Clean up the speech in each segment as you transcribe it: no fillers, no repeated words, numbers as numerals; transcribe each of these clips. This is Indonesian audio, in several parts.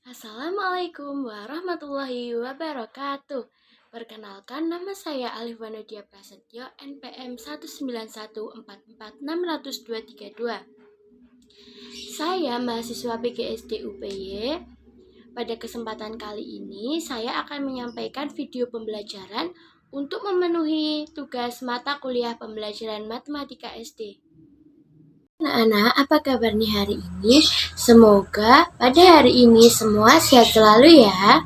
Assalamualaikum warahmatullahi wabarakatuh. Perkenalkan, nama saya Alif Wanodia Prasetyo, NPM 19144600232. Saya mahasiswa PGSD UPY. Pada kesempatan kali ini, saya akan menyampaikan video pembelajaran untuk memenuhi tugas mata kuliah pembelajaran Matematika SD. Anak-anak, apa kabar nih hari ini? Semoga pada hari ini semua sehat selalu ya.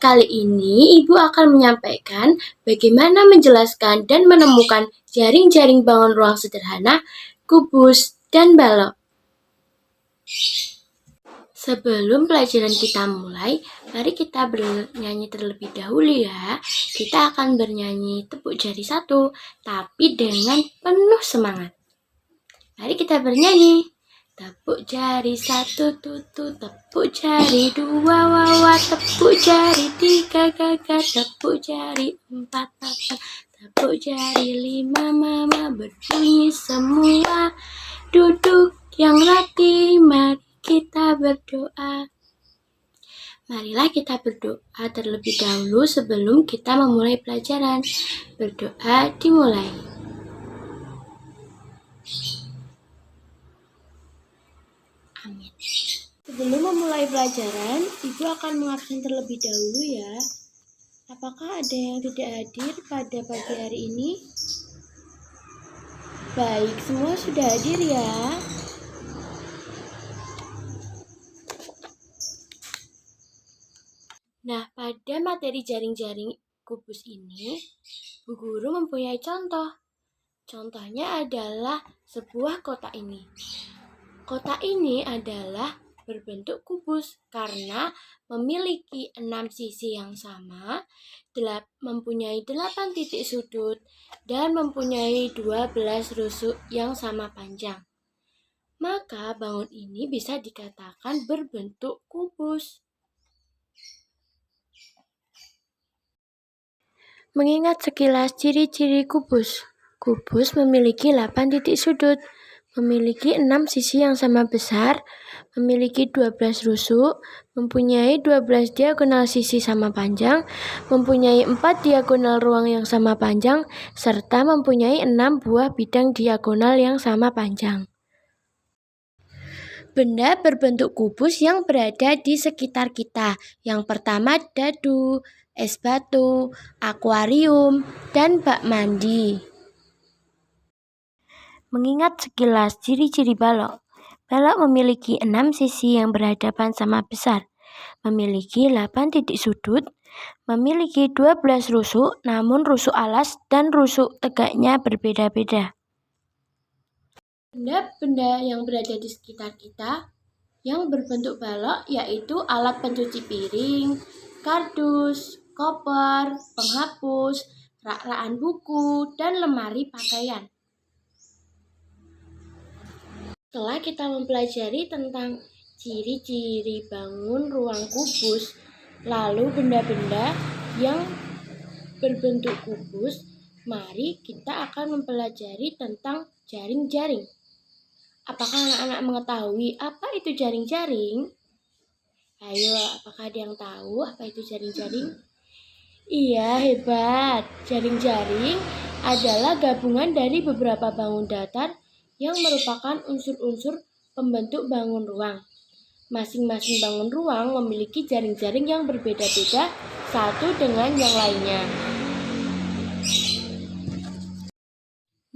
Kali ini Ibu akan menyampaikan bagaimana menjelaskan dan menemukan jaring-jaring bangun ruang sederhana, kubus, dan balok. Sebelum pelajaran kita mulai, mari kita bernyanyi terlebih dahulu ya. Kita akan bernyanyi tepuk jari 1, tapi dengan penuh semangat. Mari kita bernyanyi. Tepuk jari 1 tutu, tepuk jari 2 wawa, tepuk jari 3 gaga, tepuk jari 4 papa, tepuk jari 5 mama, berbunyi semua. Duduk yang rapi, mari kita berdoa. Marilah kita berdoa terlebih dahulu sebelum kita memulai pelajaran. Berdoa dimulai. Amin. Sebelum memulai pelajaran, Ibu akan mengabsen terlebih dahulu ya. Apakah ada yang tidak hadir pada pagi hari ini? Baik, semua sudah hadir ya. Nah, pada materi jaring-jaring kubus ini, Bu Guru mempunyai contoh. Contohnya adalah sebuah kotak ini. Kotak ini adalah berbentuk kubus karena memiliki 6 sisi yang sama, mempunyai 8 titik sudut, dan mempunyai 12 rusuk yang sama panjang. Maka bangun ini bisa dikatakan berbentuk kubus. Mengingat sekilas ciri-ciri kubus. Kubus memiliki 8 titik sudut, memiliki 6 sisi yang sama besar, memiliki 12 rusuk, mempunyai 12 diagonal sisi sama panjang, mempunyai 4 diagonal ruang yang sama panjang, serta mempunyai 6 buah bidang diagonal yang sama panjang. Benda berbentuk kubus yang berada di sekitar kita. Yang pertama dadu, es batu, akuarium, dan bak mandi. Mengingat sekilas ciri-ciri balok. Balok memiliki 6 sisi yang berhadapan sama besar, memiliki 8 titik sudut, memiliki 12 rusuk, namun rusuk alas dan rusuk tegaknya berbeda-beda. Benda-benda yang berada di sekitar kita yang berbentuk balok yaitu alat pencuci piring, kardus, koper, penghapus, rak-rakan buku, dan lemari pakaian. Setelah kita mempelajari tentang ciri-ciri bangun ruang kubus, lalu benda-benda yang berbentuk kubus, mari kita akan mempelajari tentang jaring-jaring. Apakah anak-anak mengetahui apa itu jaring-jaring? Ayo, apakah ada yang tahu apa itu jaring-jaring? Iya, hebat. Jaring-jaring adalah gabungan dari beberapa bangun datar yang merupakan unsur-unsur pembentuk bangun ruang. Masing-masing bangun ruang memiliki jaring-jaring yang berbeda-beda satu dengan yang lainnya.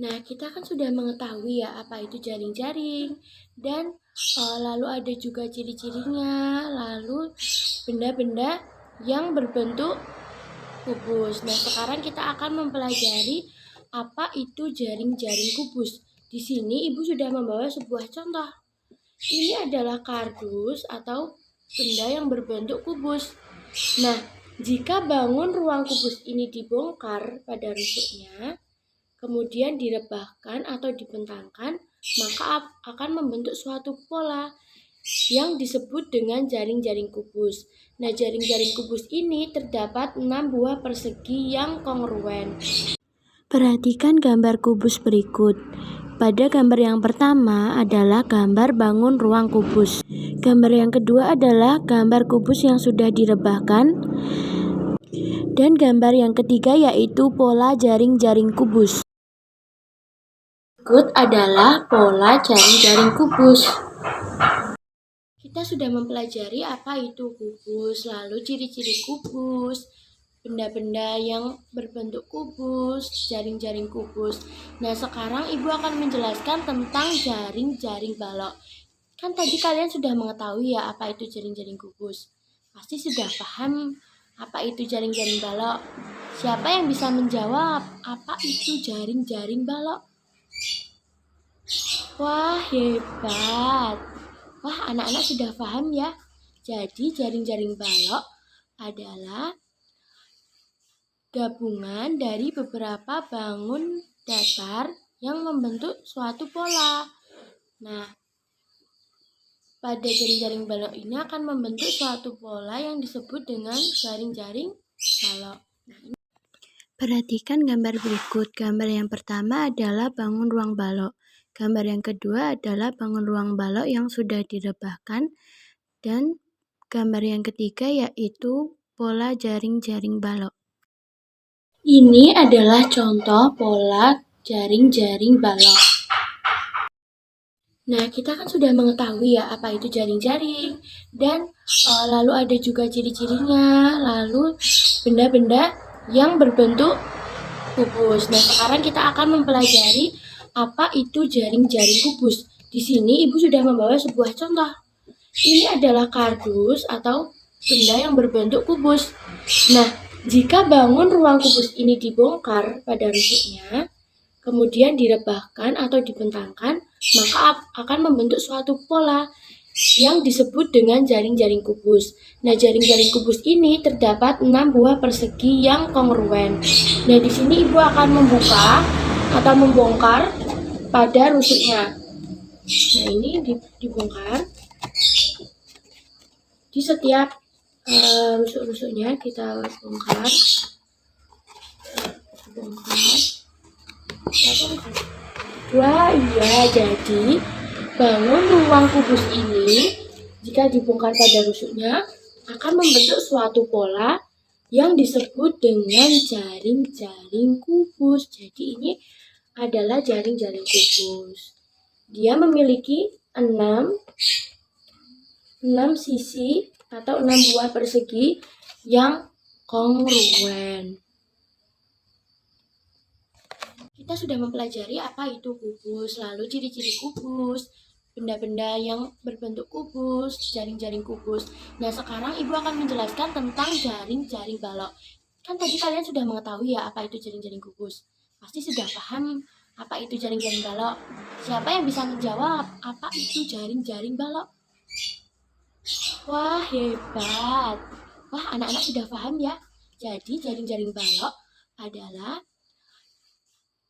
Nah, kita kan sudah mengetahui ya apa itu jaring-jaring dan lalu ada juga ciri-cirinya, lalu benda-benda yang berbentuk kubus. Nah, sekarang kita akan mempelajari apa itu jaring-jaring kubus. Di sini Ibu sudah membawa sebuah contoh. Ini adalah kardus atau benda yang berbentuk kubus. Nah, jika bangun ruang kubus ini dibongkar pada rusuknya, kemudian direbahkan atau dibentangkan, maka akan membentuk suatu pola yang disebut dengan jaring-jaring kubus. Nah, jaring-jaring kubus ini terdapat 6 buah persegi yang kongruen. Perhatikan gambar kubus berikut. Pada gambar yang pertama adalah gambar bangun ruang kubus. Gambar yang kedua adalah gambar kubus yang sudah direbahkan. Dan gambar yang ketiga yaitu pola jaring-jaring kubus. Berikut adalah pola jaring-jaring kubus. Kita sudah mempelajari apa itu kubus, lalu ciri-ciri kubus, benda-benda yang berbentuk kubus, jaring-jaring kubus. Nah, sekarang Ibu akan menjelaskan tentang jaring-jaring balok. Kan tadi kalian sudah mengetahui ya apa itu jaring-jaring kubus. Pasti sudah paham apa itu jaring-jaring balok. Siapa yang bisa menjawab apa itu jaring-jaring balok? Wah, hebat. Wah, anak-anak sudah paham ya. Jadi jaring-jaring balok adalah gabungan dari beberapa bangun datar yang membentuk suatu pola. Nah, pada jaring-jaring balok ini akan membentuk suatu pola yang disebut dengan jaring-jaring balok. Perhatikan gambar berikut. Gambar yang pertama adalah bangun ruang balok. Gambar yang kedua adalah bangun ruang balok yang sudah direbahkan. Dan gambar yang ketiga yaitu pola jaring-jaring balok. Ini adalah contoh pola jaring-jaring balok. Nah, kita kan sudah mengetahui ya apa itu jaring-jaring. Dan lalu ada juga ciri-cirinya. Lalu benda-benda yang berbentuk kubus. Nah, sekarang kita akan mempelajari apa itu jaring-jaring kubus. Di sini Ibu sudah membawa sebuah contoh. Ini adalah kardus atau benda yang berbentuk kubus. Nah, jika bangun ruang kubus ini dibongkar pada rusuknya, kemudian direbahkan atau dibentangkan, maka akan membentuk suatu pola yang disebut dengan jaring-jaring kubus. Nah, jaring-jaring kubus ini terdapat 6 buah persegi yang kongruen. Nah, di sini Ibu akan membuka atau membongkar pada rusuknya. Nah, ini dibongkar. Di setiap rusuk-rusuknya kita bongkar. Wah, iya, jadi bangun ruang kubus ini jika dibongkar pada rusuknya akan membentuk suatu pola yang disebut dengan jaring-jaring kubus. Jadi ini adalah jaring-jaring kubus. Dia memiliki 6 sisi atau 6 buah persegi yang kongruen. Kita sudah mempelajari apa itu kubus, lalu ciri-ciri kubus, benda-benda yang berbentuk kubus, jaring-jaring kubus. Nah, sekarang Ibu akan menjelaskan tentang jaring-jaring balok. Kan tadi kalian sudah mengetahui ya apa itu jaring-jaring kubus. Pasti sudah paham apa itu jaring-jaring balok. Siapa yang bisa menjawab apa itu jaring-jaring balok? Wah, hebat. Wah, anak-anak sudah paham ya. Jadi, jaring-jaring balok adalah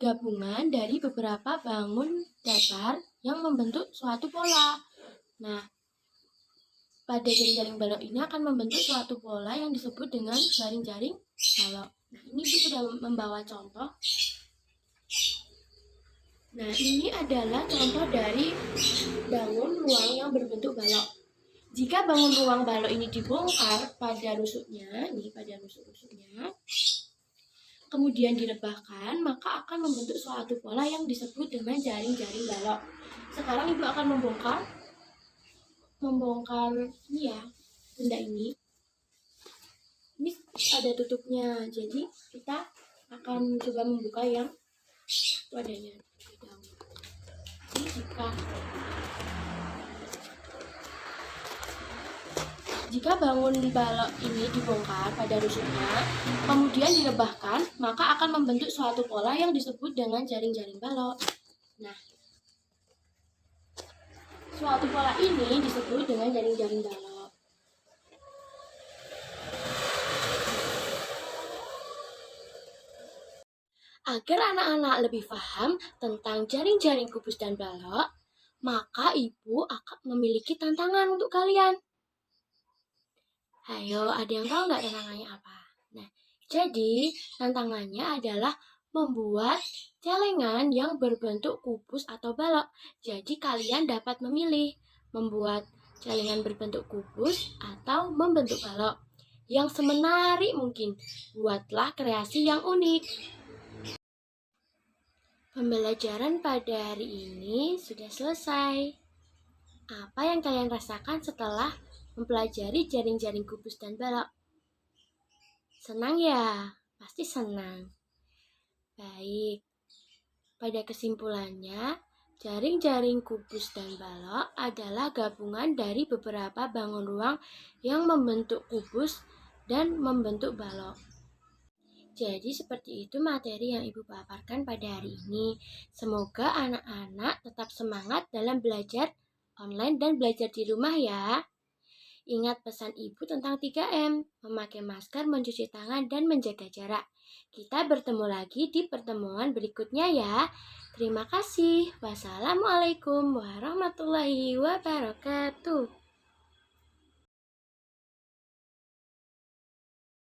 gabungan dari beberapa bangun datar yang membentuk suatu pola. Nah, pada jaring-jaring balok ini akan membentuk suatu pola yang disebut dengan jaring-jaring balok. Nah, ini Ibu sudah membawa contoh. Nah, ini adalah contoh dari bangun ruang yang berbentuk balok. Jika bangun ruang balok ini dibongkar pada rusuknya, kemudian direbahkan, maka akan membentuk suatu pola yang disebut dengan jaring-jaring balok. Sekarang Ibu akan membongkar ini ya, benda ini. Ini ada tutupnya, jadi kita akan coba membuka yang wadahnya. Ini jika bangun balok ini dibongkar pada rusuknya, kemudian direbahkan, maka akan membentuk suatu pola yang disebut dengan jaring-jaring balok. Nah, suatu pola ini disebut dengan jaring-jaring balok. Agar anak-anak lebih paham tentang jaring-jaring kubus dan balok, maka Ibu akan memiliki tantangan untuk kalian. Ayo, ada yang tahu nggak tantangannya apa? Nah, jadi tantangannya adalah membuat celengan yang berbentuk kubus atau balok. Jadi kalian dapat memilih membuat celengan berbentuk kubus atau membentuk balok. Yang semenarik mungkin, buatlah kreasi yang unik. Pembelajaran pada hari ini sudah selesai. Apa yang kalian rasakan setelah mempelajari jaring-jaring kubus dan balok? Senang ya? Pasti senang. Baik, pada kesimpulannya, jaring-jaring kubus dan balok adalah gabungan dari beberapa bangun ruang yang membentuk kubus dan membentuk balok. Jadi seperti itu materi yang Ibu paparkan pada hari ini. Semoga anak-anak tetap semangat dalam belajar online dan belajar di rumah ya. Ingat pesan Ibu tentang 3M, memakai masker, mencuci tangan, dan menjaga jarak. Kita bertemu lagi di pertemuan berikutnya ya. Terima kasih. Wassalamualaikum warahmatullahi wabarakatuh.